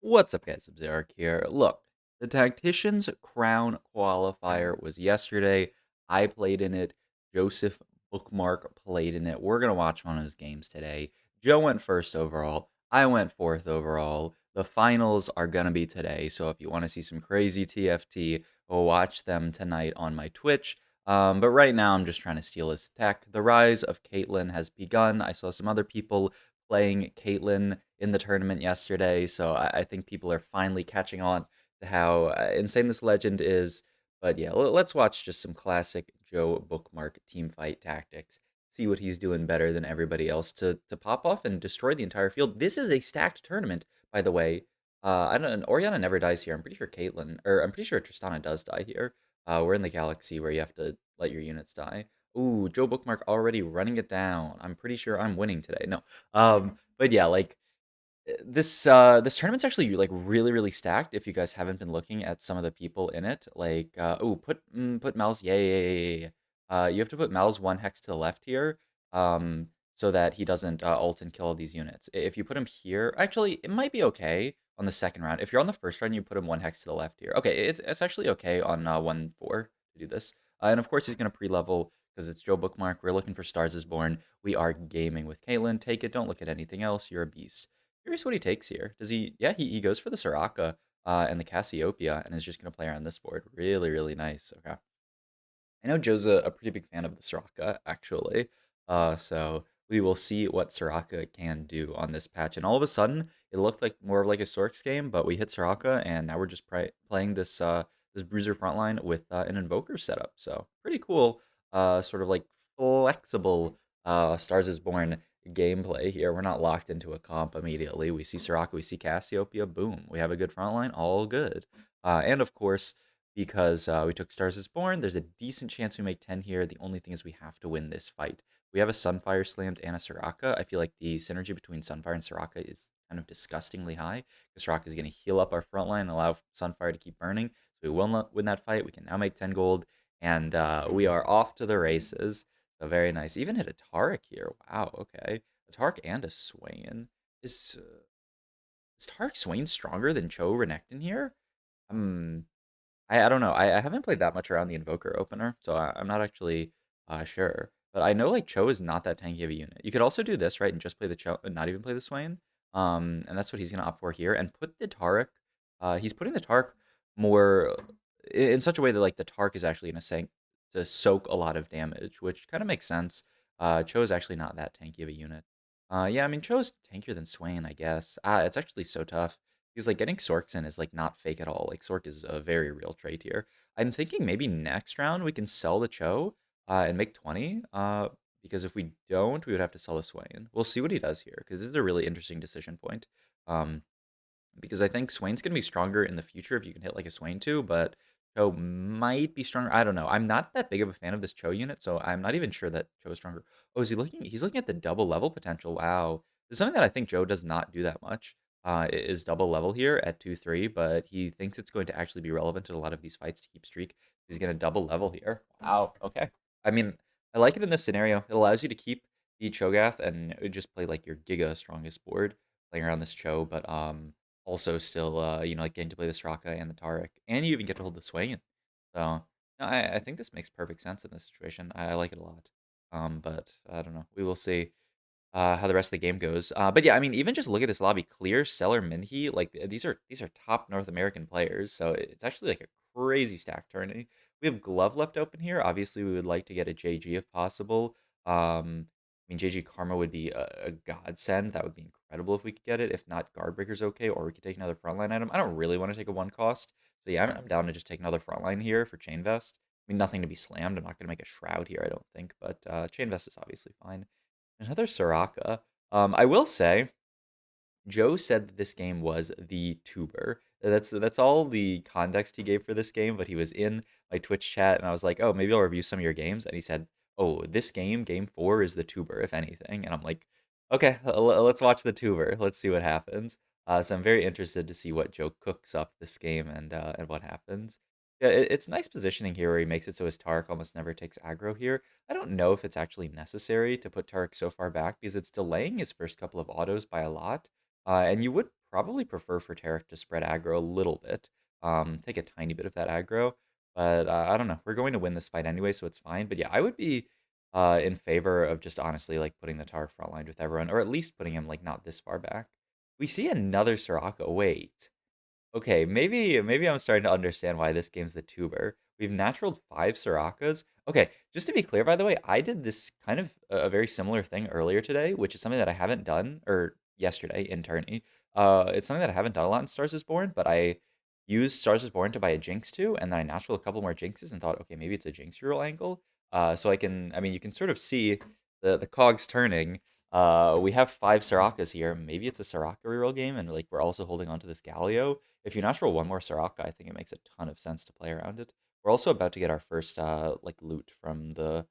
What's up, guys? Zarek here. Look, the Tactician's Crown qualifier was yesterday. I played in it. Joseph Bookmark played in it. We're going to watch one of his games today. Joe went first overall. I went fourth overall. The finals are going to be today. So if you want to see some crazy TFT, we'll watch them tonight on my Twitch. But right now, I'm just trying to steal his tech. The rise of Caitlyn has begun. I saw some other people playing Caitlyn in the tournament yesterday, so I think people are finally catching on to how insane this legend is. But yeah, let's watch just some classic Joe Bookmark team fight tactics. See what he's doing better than everybody else to pop off and destroy the entire field. This is a stacked tournament, by the way. I don't. Oriana never dies here. I'm pretty sure Caitlyn, or I'm pretty sure Tristana does die here. We're in the galaxy where you have to let your units die. Ooh, Joe Bookmark already running it down. I'm pretty sure I'm winning today. No, but yeah, like this tournament's actually like really stacked. If you guys haven't been looking at some of the people in it, like put Mal's yeah. You have to put Mal's one hex to the left here, so that he doesn't ult and kill all these units. If you put him here, actually, it might be okay on the second round. If you're on the first round, you put him one hex to the left here. Okay, it's actually okay on 1-4 to do this. And of course, he's gonna pre-level because it's Joe Bookmark. We're looking for Stars is Born. We are gaming with Caitlyn. Take it. Don't look at anything else. You're a beast. Curious what he takes here. Does he? Yeah, he goes for the Soraka and the Cassiopeia and is just going to play around this board. Really nice. Okay. I know Joe's a pretty big fan of the Soraka, actually. So we will see what Soraka can do on this patch. And all of a sudden, it looked like more of like a Sorks game, but we hit Soraka, and now we're just playing this Bruiser frontline with an Invoker setup. So pretty cool, sort of like flexible Stars is Born gameplay here. We're not locked into a comp immediately. We see Soraka, we see Cassiopeia, boom. We have a good frontline, all good. And of course, because we took Stars is Born. There's a decent chance we make 10 here. The only thing is we have to win this fight. We have a Sunfire slammed and a Soraka. I feel like the synergy between Sunfire and Soraka is kind of disgustingly high. Because Soraka is going to heal up our front line and allow Sunfire to keep burning. So we will not win that fight. We can now make 10 gold. And we are off to the races. So very nice. Even hit a Taric here. Wow, okay. A Taric and a Swain. Is Taric Swain stronger than Cho Renekton here? Hmm. I don't know. I haven't played that much around the Invoker opener, so I'm not actually sure. But I know like Cho is not that tanky of a unit. You could also do this, right, and just play the Cho and not even play the Swain. And that's what he's gonna opt for here. And put the Taric. He's putting the Taric more in such a way that like the Taric is actually gonna soak a lot of damage, which kind of makes sense. Cho is actually not that tanky of a unit. Yeah, I mean Cho's tankier than Swain, I guess. It's actually so tough. Because like getting Sorks in is like not fake at all. Like Sork is a very real trait here. I'm thinking maybe next round we can sell the Cho and make 20. Because if we don't, we would have to sell the Swain. We'll see what he does here because this is a really interesting decision point. Um, because I think Swain's gonna be stronger in the future if you can hit like a Swain too, but Cho might be stronger. I don't know. I'm not that big of a fan of this Cho unit, so I'm not even sure that Cho is stronger. Oh, is he looking? He's looking at the double level potential. Wow, this is something that I think Joe does not do that much. Is double level here at 2-3, but he thinks it's going to actually be relevant in a lot of these fights to keep streak. He's gonna double level here. Wow. Okay. I mean, I like it in this scenario. It allows you to keep the Cho'Gath and just play like your Giga strongest board, playing around this Cho, but also still, like getting to play the Straka and the Taric, and you even get to hold the Swain. So no, I think this makes perfect sense in this situation. I like it a lot. But I don't know. We will see how the rest of the game goes. But yeah, I mean, even just look at this lobby: Clear, Stellar, Minhee. Like these are top North American players. So it's actually like a crazy stack tourney. We have Glove left open here. Obviously, we would like to get a JG if possible. I mean, JG Karma would be a godsend. That would be incredible if we could get it. If not, Guardbreaker's okay, or we could take another frontline item. I don't really want to take a one cost. So yeah, I'm down to just take another frontline here for Chain Vest. I mean, nothing to be slammed. I'm not going to make a Shroud here, I don't think. But Chain Vest is obviously fine. Another Soraka. I will say, Joe said that this game was the tuber. That's all the context he gave for this game, but he was in my Twitch chat and I was like, "Oh, maybe I'll review some of your games." And he said, "Oh, this game 4 is the tuber if anything." And I'm like, "Okay, let's watch the tuber. Let's see what happens." So I'm very interested to see what Joe cooks up this game and what happens. Yeah, it's nice positioning here where he makes it so his Tark almost never takes aggro here. I don't know if it's actually necessary to put Tark so far back because it's delaying his first couple of autos by a lot. And you would probably prefer for Tarek to spread aggro a little bit. Take a tiny bit of that aggro, but I don't know. We're going to win this fight anyway, so it's fine. But yeah, I would be in favor of just honestly like putting the Tarek frontline with everyone, or at least putting him like not this far back. We see another Soraka. Wait. Okay, maybe I'm starting to understand why this game's the tuber. We've naturaled 5 Sorakas. Okay, just to be clear, by the way, I did this kind of a very similar thing earlier today, which is something that I haven't done, or yesterday in tourney. It's something that I haven't done a lot in Stars is Born, but I used Stars is Born to buy a Jinx too, and then I naturaled a couple more Jinxes and thought, okay, maybe it's a Jinx reroll angle. So I mean, you can sort of see the cogs turning. We have 5 Sorakas here. Maybe it's a Soraka reroll game, and like we're also holding on to this Galio. If you natural one more Soraka, I think it makes a ton of sense to play around it. We're also about to get our first like loot from the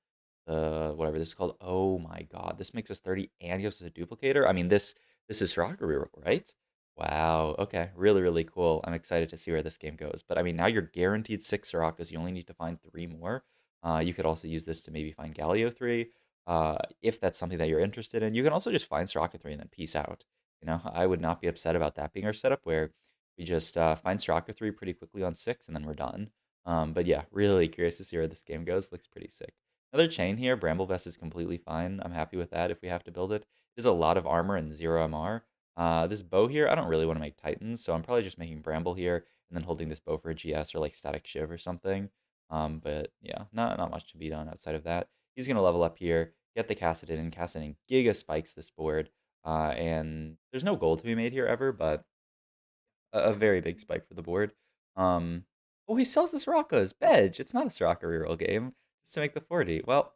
whatever this is called. Oh my god, this makes us 30 and gives us a duplicator. I mean, this is Soraka reroll, right? Wow. Okay. Really, really cool. I'm excited to see where this game goes. But I mean, now you're guaranteed 6 Sorakas. You only need to find 3 more. You could also use this to maybe find Galio 3. If that's something that you're interested in. You can also just find Soraka 3 and then peace out. You know, I would not be upset about that being our setup where we just find Soraka 3 pretty quickly on 6 and then we're done. But yeah, really curious to see where this game goes. Looks pretty sick. Another chain here. Bramble Vest is completely fine. I'm happy with that if we have to build it. There's a lot of armor and 0 MR. This bow here, I don't really want to make Titans, so I'm probably just making Bramble here and then holding this bow for a GS or like Static Shiv or something. But yeah, not much to be done outside of that. He's going to level up here, get the Cassidin, and Cassidin Giga spikes this board. And there's no gold to be made here ever, but a very big spike for the board. Um, oh, he sells the Soraka as Bedge. It's not a Soraka reroll game, just to make the 40. Well,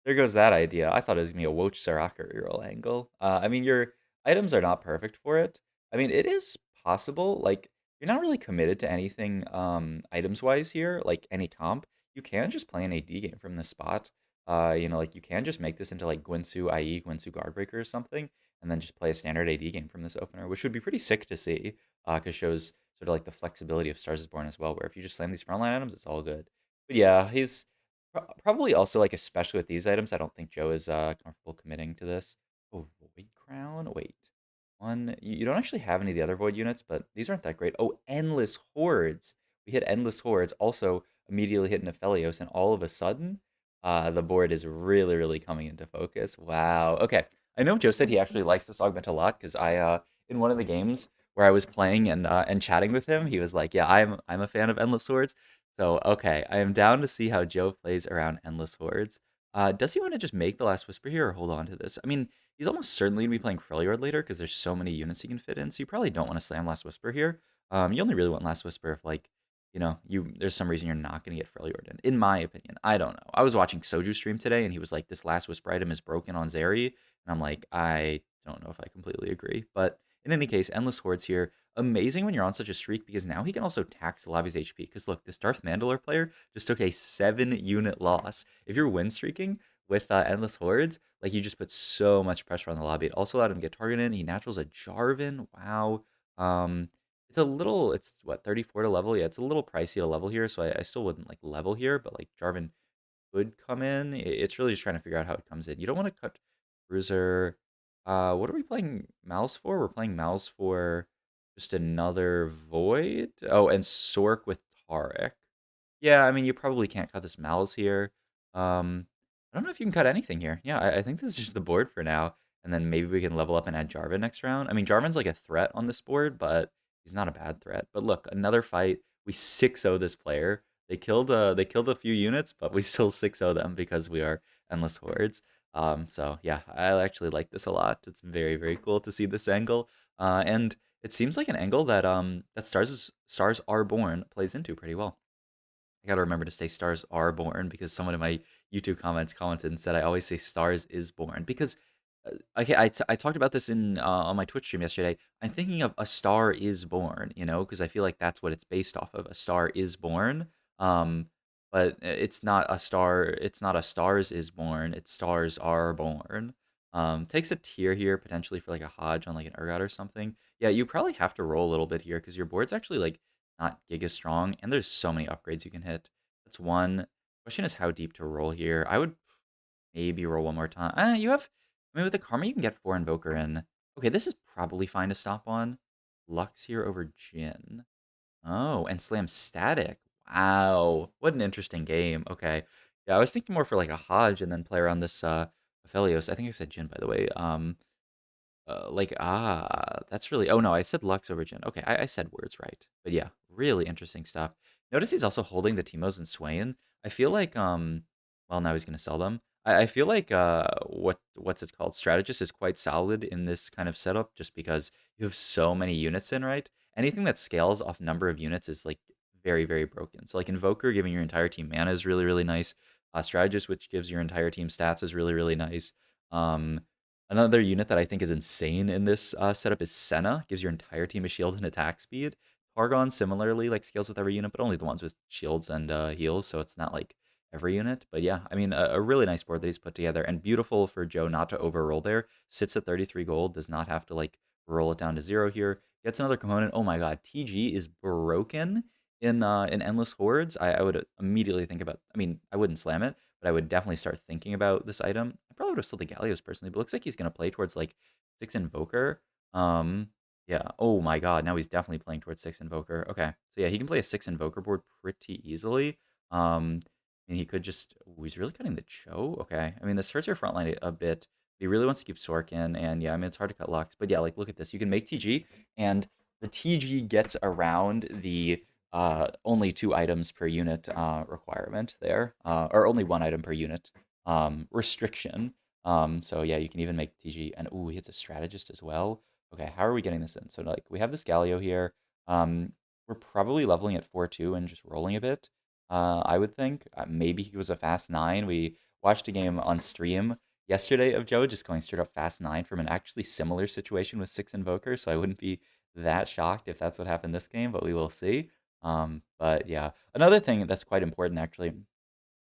there goes that idea. I thought it was gonna be a Woach Soraka reroll angle. I mean, your items are not perfect for it. I mean, it is possible. Like, you're not really committed to anything items wise here, like any comp. You can just play an AD game from this spot. You know, like you can just make this into like Gwinsu, i.e. Gwinsu Guardbreaker or something, and then just play a standard AD game from this opener, which would be pretty sick to see, because shows sort of like the flexibility of Stars is Born as well, where if you just slam these frontline items, it's all good. But yeah, he's probably also like especially with these items, I don't think Joe is comfortable committing to this. Oh, Void Crown. Wait, one. You don't actually have any of the other Void units, but these aren't that great. Oh, Endless Hordes. We hit Endless Hordes. Also immediately hit Nephelios, and all of a sudden, the board is really, really coming into focus. Wow. Okay. I know Joe said he actually likes this augment a lot because I in one of the games where I was playing and chatting with him, he was like, "Yeah, I'm a fan of Endless Hordes." So, okay, I am down to see how Joe plays around Endless Hordes. Does he want to just make the Last Whisper here or hold on to this? I mean, he's almost certainly going to be playing Freljord later because there's so many units he can fit in, so you probably don't want to slam Last Whisper here. You only really want Last Whisper if, like, you know, there's some reason you're not going to get Freljord in my opinion. I don't know. I was watching Soju stream today, and he was like, this Last Whisper item is broken on Zeri, and I'm like, I don't know if I completely agree. But in any case, Endless Hordes here, amazing when you're on such a streak because now he can also tax the lobby's HP. Because look, this Darth Mandalore player just took a 7-unit loss. If you're win streaking with Endless Hordes, like you just put so much pressure on the lobby. It also allowed him to get targeted. He naturals a Jarvan. Wow. It's a little, it's what, 34 to level? Yeah, it's a little pricey to level here, so I still wouldn't like level here, but like Jarvan could come in. It's really just trying to figure out how it comes in. You don't want to cut Bruiser. What are we playing Mouse for? We're playing Mouse for just another Void. Oh, and Sork with Tarek. Yeah, I mean, you probably can't cut this Mal's here. I don't know if you can cut anything here. Yeah, I think this is just the board for now. And then maybe we can level up and add Jarvan next round. I mean, Jarvan's like a threat on this board, but he's not a bad threat. But look, another fight. We 6-0 this player. They killed a few units, but we still 6-0 them because we are Endless Hordes. So yeah, I actually like this a lot. It's very, very cool to see this angle. And it seems like an angle that that Stars Are Born plays into pretty well. I gotta remember to say stars are born because someone in my YouTube comments commented and said I always say stars is born because okay, I talked about this in on my Twitch stream yesterday. I'm thinking of A Star Is Born, you know, because I feel like that's what it's based off of. A Star Is Born, um, but it's not a star. It's not a Stars Is Born. It's Stars Are Born. Takes a tier here potentially for like a Hodge on like an Urgot or something. Yeah, you probably have to roll a little bit here because your board's actually like not giga strong, and there's so many upgrades you can hit. That's one. Question is how deep to roll here. I would maybe roll one more time. You have, I mean, with the Karma, you can get 4 Invoker in. Okay, this is probably fine to stop on. Lux here over Jin. Oh, and Slam Static. Wow. What an interesting game. Okay. Yeah, I was thinking more for like a Hodge and then play around this Aphelios. I think I said Jin, by the way. That's really. Oh no, I said Lux over Jin. Okay, I said words right. But yeah, really interesting stuff. Notice he's also holding the Teemos and Swain. I feel like well now he's gonna sell them. I feel like what's it called? Strategist is quite solid in this kind of setup just because you have so many units in, right? Anything that scales off number of units is like very, very broken. So like Invoker giving your entire team mana is really, really nice. Strategist, which gives your entire team stats, is really, really nice. Um, Another unit that I think is insane in this setup is Senna. Gives your entire team a shield and attack speed. Targon similarly like scales with every unit, but only the ones with shields and heals, so it's not like every unit. But yeah, I mean, a really nice board that he's put together, and beautiful for Joe not to overroll there. Sits at 33 gold, does not have to like roll it down to 0 here. Gets another component. Oh my god, TG is broken in Endless Hordes. I would immediately think about, I mean, I wouldn't slam it, but I would definitely start thinking about this item. I probably would have sold the Gallios personally, but looks like he's going to play towards like 6 Invoker. Um, yeah. Oh my god, now he's definitely playing towards 6 Invoker. Okay. So yeah, he can play a 6 Invoker board pretty easily. And he could just, oh, he's really cutting the Cho. Okay. I mean, this hurts your front line a bit. He really wants to keep Sorkin, and yeah, I mean, it's hard to cut Lux. But yeah, like, look at this. You can make TG, and the TG gets around the only 2 items per unit requirement there, or only 1 item per unit restriction. So yeah, you can even make TG, and ooh, he hits a strategist as well. Okay, how are we getting this in? So like we have this Galio here. We're probably leveling at 4-2 and just rolling a bit. I would think maybe he was a fast 9. We watched a game on stream yesterday of Joe just going straight up fast 9 from an actually similar situation with 6 Invokers, so I wouldn't be that shocked if that's what happened this game, but we will see. But yeah, another thing that's quite important actually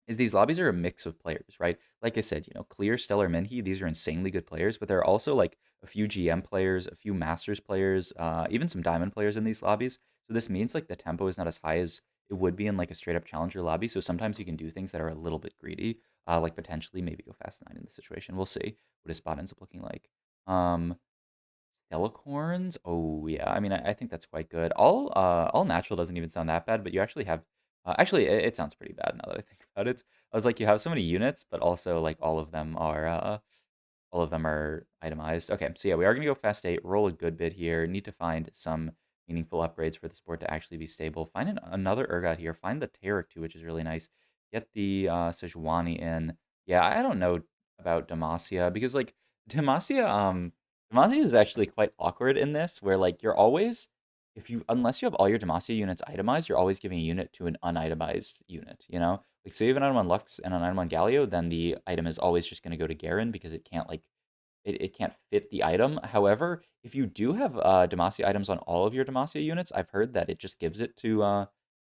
is these lobbies are a mix of players, right? Like I said, Clear, Stellar, Minhe, these are insanely good players, but there are also like a few GM players, a few Masters players, even some Diamond players in these lobbies. So this means like the tempo is not as high as it would be in like a straight up Challenger lobby. So sometimes you can do things that are a little bit greedy, like potentially maybe go fast 9 in this situation. We'll see what his spot ends up looking like. Um, Stelicorns? Oh yeah, I mean I think that's quite good. All natural doesn't even sound that bad, but you actually have actually it sounds pretty bad now that I think about it. I was like you have so many units, but also like all of them are itemized. Okay, so yeah, we are going to go fast 8, roll a good bit here. Need to find some meaningful upgrades for the sport to actually be stable. Find another Urgot here. Find the Tarek too, which is really nice. Get the Sejuani in. Yeah, I don't know about Demacia because like Demacia, Demacia is actually quite awkward in this, where like you're always, if you unless you have all your Demacia units itemized, you're always giving a unit to an unitemized unit. Like, say you have an item on Lux and an item on Galio, then the item is always just going to go to Garen because it can't like it can't fit the item. However, if you do have Demacia items on all of your Demacia units, I've heard that it just gives it to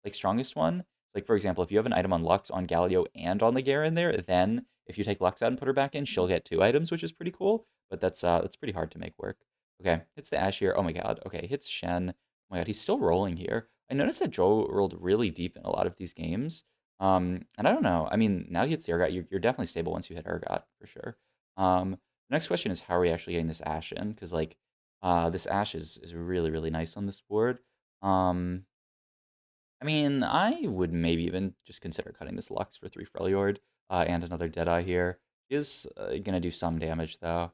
like strongest one. Like for example, if you have an item on Lux, on Galio, and on the Garen there, then if you take Lux out and put her back in, she'll get 2 items, which is pretty cool. But that's pretty hard to make work. Okay, hits the Ash here. Oh my god. Okay, hits Shen. Oh my god, he's still rolling here. I noticed that Joe rolled really deep in a lot of these games. And I don't know. I mean, now he hits the Urgot. You're definitely stable once you hit Urgot for sure. The next question is how are we actually getting this Ash in? Because like, this Ash is really really nice on this board. Um, I mean, I would maybe even just consider cutting this Lux for 3 Freljord and another Deadeye here. He is gonna do some damage though.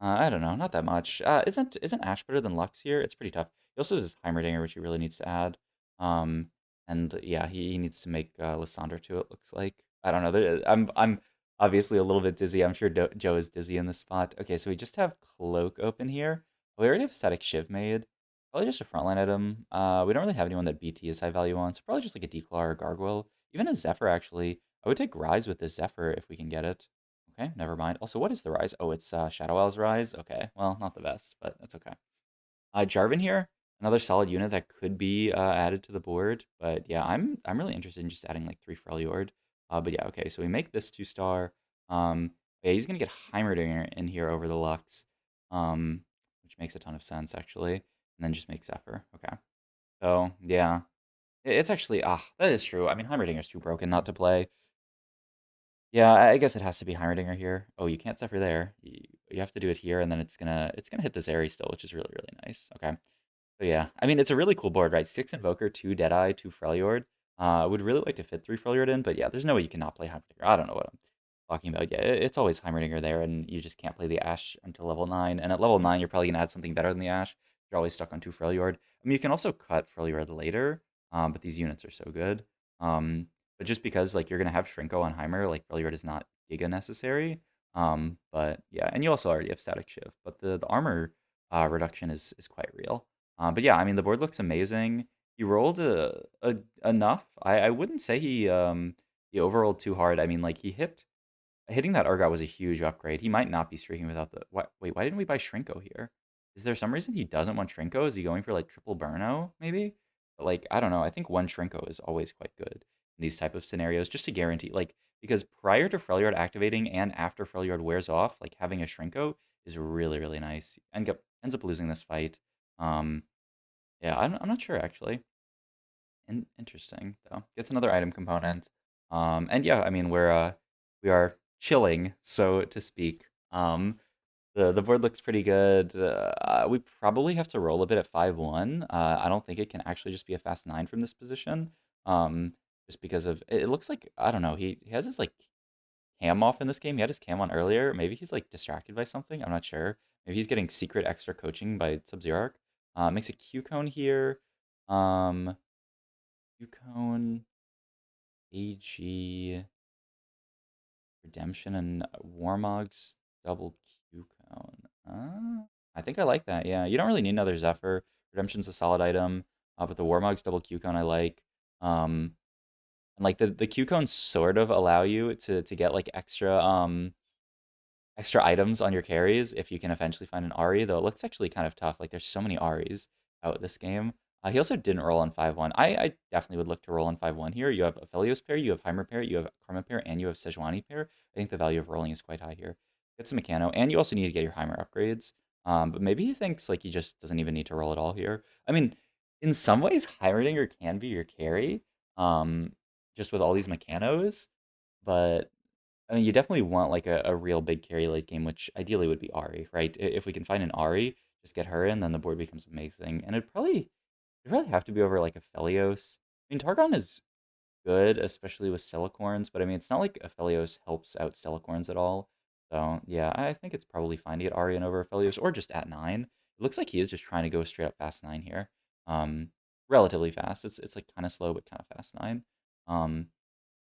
I don't know, not that much. Isn't Ash better than Lux here? It's pretty tough. He also has his Heimerdinger, which he really needs to add. Um, and yeah, he needs to make Lysandra too. It looks like. I don't know. I'm obviously a little bit dizzy. I'm sure Joe is dizzy in this spot. Okay, so we just have Cloak open here. We already have Static Shiv made. Probably just a frontline item. We don't really have anyone that BT is high value on, so probably just like a Declaw or Gargoyle. Even a Zephyr, actually. I would take Rise with this Zephyr if we can get it. Okay, never mind. Also, what is the Rise? Oh, it's Shadow Owl's Rise. Okay, well, not the best, but that's okay. Jarvan here, another solid unit that could be added to the board. But yeah, I'm really interested in just adding like 3 Freljord. But yeah, okay, so we make this 2-star. Yeah, he's gonna get Heimerdinger in here over the Lux, which makes a ton of sense actually. And then just make Zephyr. Okay. So yeah, it's actually that is true. I mean, Heimerdinger's too broken not to play. Yeah, I guess it has to be Heimerdinger here. Oh, you can't Zephyr there. You have to do it here, and then it's gonna hit this Aerie still, which is really really nice. Okay. So yeah, I mean, it's a really cool board, right? 6 Invoker, 2 Deadeye, 2 Freljord. I would really like to fit 3 Freljord in, but yeah, there's no way you cannot play Heimerdinger. I don't know what I'm talking about. Yeah, it's always Heimerdinger there, and you just can't play the Ash until level 9. And at level 9, you're probably going to add something better than the Ash. You're always stuck on 2 Freljord. I mean, you can also cut Freljord later, but these units are so good. But just because like you're going to have Shrinko on Heimer, like Freljord is not Giga necessary. But yeah, and you also already have Static Shiv, but the armor reduction is quite real. But yeah, I mean, the board looks amazing. He rolled enough. I wouldn't say he overrolled too hard. I mean, like hitting that Urgot was a huge upgrade. He might not be streaking without the what. Wait, why didn't we buy Shrinko here? Is there some reason he doesn't want Shrinko? Is he going for like triple Burno maybe? But like I don't know. I think one Shrinko is always quite good in these type of scenarios, just to guarantee like because prior to Freljord activating and after Freljord wears off, like having a Shrinko is really really nice. Ends up losing this fight. Um, yeah, I'm not sure actually. Interesting though. Gets another item component. And yeah, I mean we are chilling, so to speak. The board looks pretty good. We probably have to roll a bit at 5-1. I don't think it can actually just be a fast 9 from this position. Just because of it looks like I don't know. He has his like cam off in this game. He had his cam on earlier. Maybe he's like distracted by something. I'm not sure. Maybe he's getting secret extra coaching by Sub-Zero. Makes a Q cone here. Um, Q cone, AG, Redemption, and Warmog's double Q cone. I think I like that. Yeah, you don't really need another Zephyr. Redemption's a solid item, but the Warmog's double Q cone I like. Um, and like the Q cones sort of allow you to get like extra items on your carries if you can eventually find an Ari, though it looks actually kind of tough. Like there's so many Aris out this game. He also didn't roll on 5-1. I definitely would look to roll on 5-1 here. You have a Philios pair, you have Heimer pair, you have Karma pair, and you have Sejuani pair. I think the value of rolling is quite high here. Get some Mechano, and you also need to get your Heimer upgrades. But maybe he thinks like he just doesn't even need to roll at all here. I mean, in some ways, Heimerdinger can be your carry, um, just with all these Mechanos. But I mean, you definitely want like a real big carry late game, which ideally would be Ari, right? If we can find an Ari, just get her in, then the board becomes amazing. And it'd probably have to be over like a Felios. I mean, Targon is good, especially with Silicorns, but I mean, it's not like Aphelios helps out Silicorns at all. So yeah, I think it's probably fine to get Arian over Aphelios or just at 9. It looks like he is just trying to go straight up fast 9 here. Um, Relatively fast. It's like kind of slow, but kind of fast 9. Um,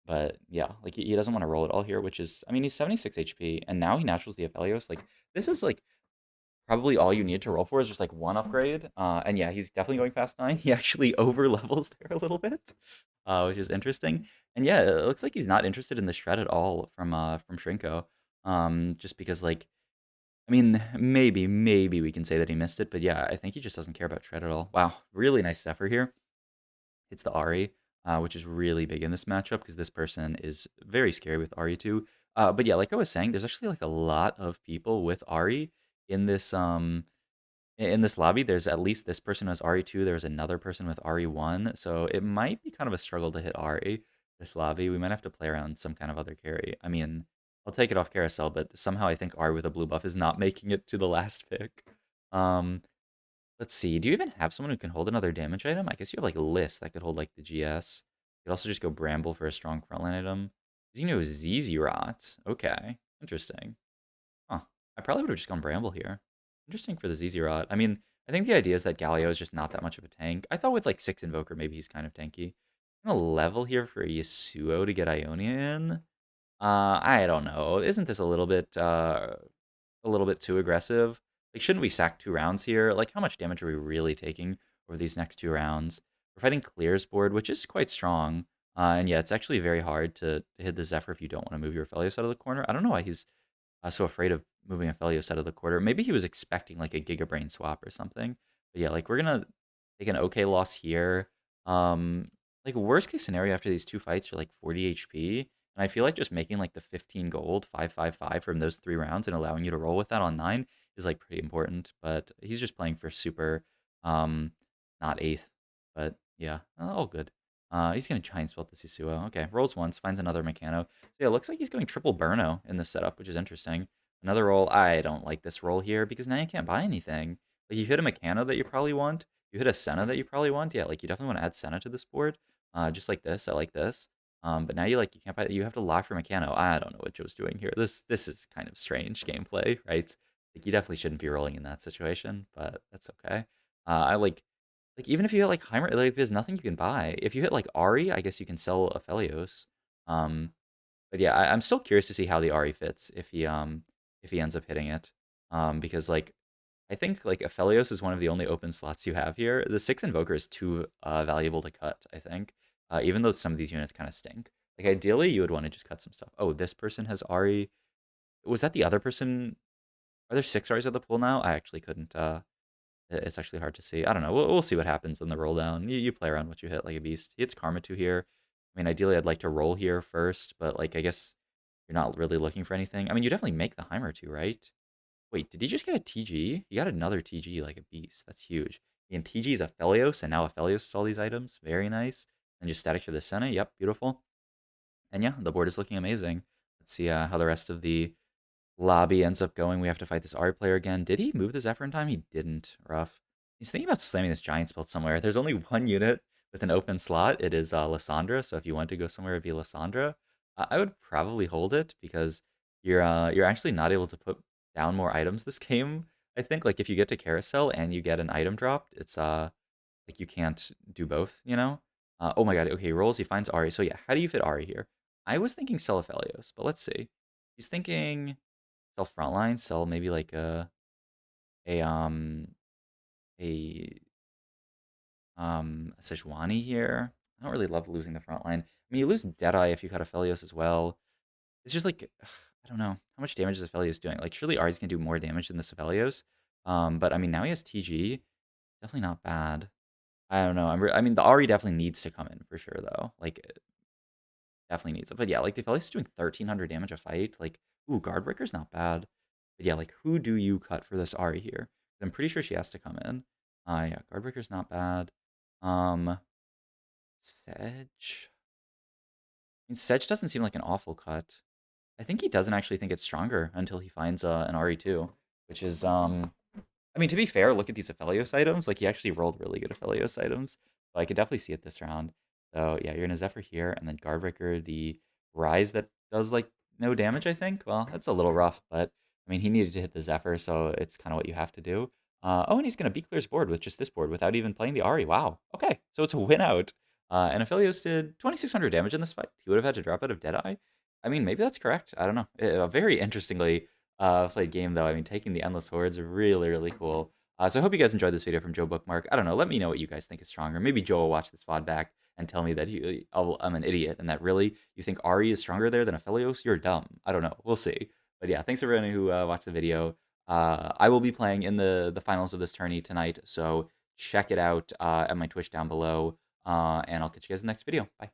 but yeah, like he doesn't want to roll it all here, which is, I mean, he's 76 HP, and now he naturals the Aphelios. Like this is like probably all you need to roll for is just like one upgrade. And yeah, he's definitely going fast 9. He actually over levels there a little bit, which is interesting. And yeah, it looks like he's not interested in the shred at all from Shrinko. Just because like I mean, maybe we can say that he missed it, but yeah, I think he just doesn't care about shred at all. Wow, really nice effort here. It's the Ari, which is really big in this matchup because this person is very scary with Ari too. But yeah, like I was saying, there's actually like a lot of people with Ari in this lobby. There's at least this person has RE2. There's another person with RE1. So it might be kind of a struggle to hit RE this lobby. We might have to play around some kind of other carry. I mean, I'll take it off carousel, but somehow I think RE with a blue buff is not making it to the last pick. Um, let's see. Do you even have someone who can hold another damage item? I guess you have like a list that could hold like the GS. You could also just go Bramble for a strong frontline item. You know, ZZ Rot. Okay, interesting. Huh. I probably would have just gone Bramble here. Interesting for the ZZ Rot. I mean, I think the idea is that Galio is just not that much of a tank. I thought with like 6 Invoker, maybe he's kind of tanky. I'm gonna level here for a Yasuo to get Ionia in. I don't know. Isn't this a little bit too aggressive? Like, shouldn't we sack 2 rounds here? Like, how much damage are we really taking over these next 2 rounds? We're fighting Clear's board, which is quite strong. And yeah, it's actually very hard to hit the Zephyr if you don't want to move your Aphelios out of the corner. I don't know why he's so afraid of moving Aphelios out of the quarter. Maybe he was expecting like a Giga Brain swap or something. But yeah, like we're gonna take an okay loss here. Like worst case scenario after these 2 fights, you're like 40 HP. And I feel like just making like the 15 gold, 555 from those 3 rounds and allowing you to roll with that on 9 is like pretty important. But he's just playing for super, um, not 8th. But yeah, all good. He's gonna try and spell the Sisuo. Okay, rolls once, finds another Mechano. So yeah, it looks like he's going triple Burno in this setup, which is interesting. Another roll. I don't like this roll here because now you can't buy anything. Like you hit a Mechano that you probably want. you hit a Senna that you probably want, yeah, like, you definitely wanna add Senna to this board, just like this, I like this. But now you can't buy you have to lock for Meccano. I don't know what Joe's doing here. This is kind of strange gameplay, right? Like, you definitely shouldn't be rolling in that situation, but that's okay. I even if you hit, like, Heimer, like, there's nothing you can buy. If you hit, like, Ari, I guess you can sell Aphelios. Um, but yeah, I'm still curious to see how the Ari fits if he ends up hitting it. Because, like, I think, like, Aphelios is one of the only open slots you have here. The 6 Invoker is too valuable to cut, I think, even though some of these units kind of stink. Like, ideally, you would want to just cut some stuff. Oh, this person has Ari. Was that the other person? Are there 6 Aris at the pool now? I actually couldn't. It's actually hard to see. I don't know. We'll see what happens in the roll down. You play around what you hit like a beast. He hits Karma 2 here. I mean, ideally, I'd like to roll here first, but, like, I guess you're not really looking for anything. I mean, you definitely make the Heimer 2, right? Wait, did he just get a TG? He got another TG like a beast. That's huge. And TG is Aphelios, and now Aphelios is all these items. Very nice. And just static to the Senna. Yep, beautiful. And yeah, the board is looking amazing. Let's see how the rest of the lobby ends up going. We have to fight this Ari player again. Did he move the Zephyr in time? He didn't. Rough. He's thinking about slamming this Giant Spell somewhere. There's only one unit with an open slot. It is Lysandra. So if you want to go somewhere, it'd be Lysandra. I would probably hold it because you're actually not able to put down more items this game. I think like if you get to Carousel and you get an item dropped, it's like you can't do both. You know. Oh my God. Okay, he rolls. He finds Ari. So yeah, how do you fit Ari here? I was thinking Celephelios, but let's see. He's thinking sell frontline, sell maybe like a um a a Sejuani here. I don't really love losing the front line. I mean, you lose Deadeye if you cut Aphelios as well. It's just like I don't know how much damage is Aphelios doing. Like surely Ari's gonna do more damage than the Aphelios. But I mean now he has TG. Definitely not bad. I don't know. I mean the Ari definitely needs to come in for sure though. Like definitely needs it. But yeah, like the Aphelios is doing 1300 damage a fight. Like ooh, Guardbreaker's not bad. But yeah, like who do you cut for this Ari here? I'm pretty sure she has to come in. Yeah, Guardbreaker's not bad. Um, Sedge. I mean, Sedge doesn't seem like an awful cut. I think he doesn't actually think it's stronger until he finds an RE2, which is I mean, to be fair, look at these Aphelios items. Like, he actually rolled really good Aphelios items. So I could definitely see it this round. So, yeah, you're going to Zephyr here, and then Guardbreaker, the Rise that does, like, no damage, I think. Well, that's a little rough, but, I mean, he needed to hit the Zephyr, so it's kind of what you have to do. Oh, and he's going to beat Clear's board with just this board without even playing the Ari. Wow. Okay, so it's a win out. And Aphelios did 2600 damage in this fight. He would have had to drop out of Deadeye. I mean, maybe that's correct. I don't know. Very interestingly played game though. I mean, taking the Endless Hordes really, really cool. So I hope you guys enjoyed this video from Joe Bookmark. I don't know. Let me know what you guys think is stronger. Maybe Joe will watch this VOD back and tell me that I'm an idiot and that really you think Ari is stronger there than Aphelios. You're dumb. I don't know. We'll see. But yeah, thanks everyone who watched the video. I will be playing in the finals of this tourney tonight, so check it out at my Twitch down below. And I'll catch you guys in the next video. Bye.